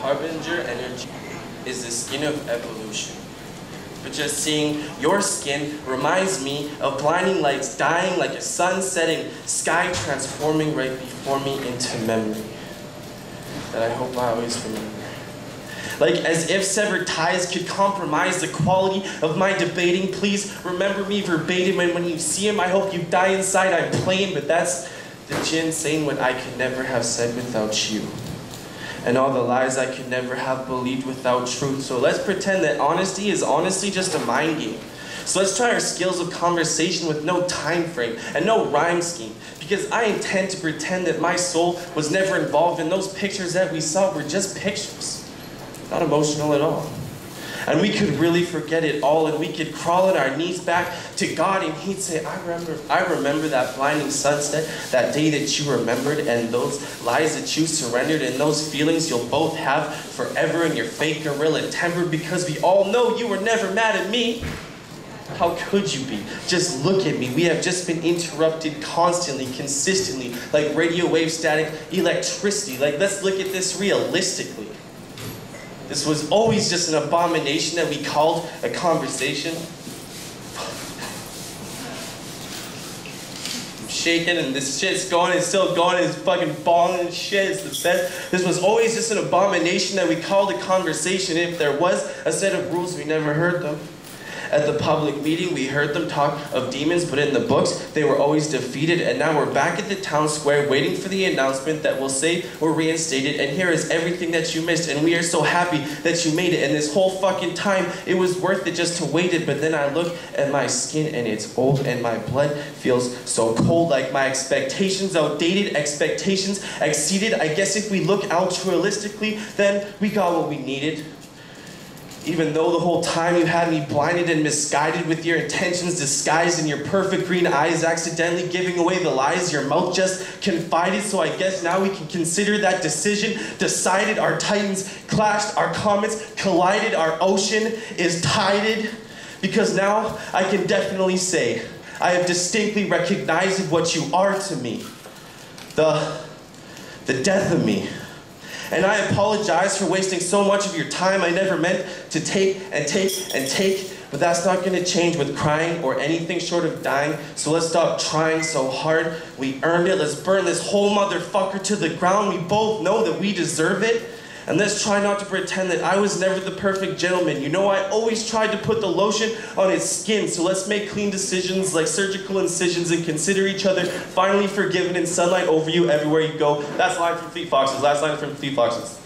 Harbringer energy is the skin of evolution. But just seeing your skin reminds me of blinding lights dying like a sun setting, sky transforming right before me into memory that I hope I always remember. Like as if severed ties could compromise the quality of my debating. Please remember me verbatim, and when you see him, I hope you die inside. I'm playing, but that's the gin saying what I could never have said without you. And all the lies I could never have believed without truth. So let's pretend that honesty is honestly just a mind game. So let's try our skills of conversation with no time frame and no rhyme scheme. Because I intend to pretend that my soul was never involved and those pictures that we saw were just pictures. Not emotional at all. And we could really forget it all, and we could crawl on our knees back to God, and he'd say, I remember that blinding sunset, that day that you remembered, and those lies that you surrendered, and those feelings you'll both have forever in your fake gorilla temper, because we all know you were never mad at me. How could you be? Just look at me. We have just been interrupted constantly, consistently, like radio wave static electricity. Like, let's look at this realistically. This was always just an abomination that we called a conversation. I'm shaking and this shit's going, it's still going, it's fucking balling and shit, it's the best. This was always just an abomination that we called a conversation. If there was a set of rules, we never heard them. At the public meeting, we heard them talk of demons, but in the books, they were always defeated. And now we're back at the town square waiting for the announcement that will say we're reinstated. And here is everything that you missed. And we are so happy that you made it. And this whole fucking time, it was worth it just to wait it. But then I look at my skin and it's old and my blood feels so cold. Like my expectations, outdated expectations exceeded. I guess if we look altruistically, then we got what we needed. Even though the whole time you had me blinded and misguided with your intentions disguised in your perfect green eyes, accidentally giving away the lies your mouth just confided. So I guess now we can consider that decision decided. Our titans clashed, our comets collided, our ocean is tided. Because now I can definitely say I have distinctly recognized what you are to me. The death of me. And I apologize for wasting so much of your time. I never meant to take and take and take, but that's not going to change with crying or anything short of dying. So let's stop trying so hard. We earned it. Let's burn this whole motherfucker to the ground. We both know that we deserve it. And let's try not to pretend that I was never the perfect gentleman. You know, I always tried to put the lotion on his skin. So let's make clean decisions like surgical incisions and consider each other finally forgiven in sunlight over you everywhere you go. That's a line from Fleet Foxes. Last line from Fleet Foxes.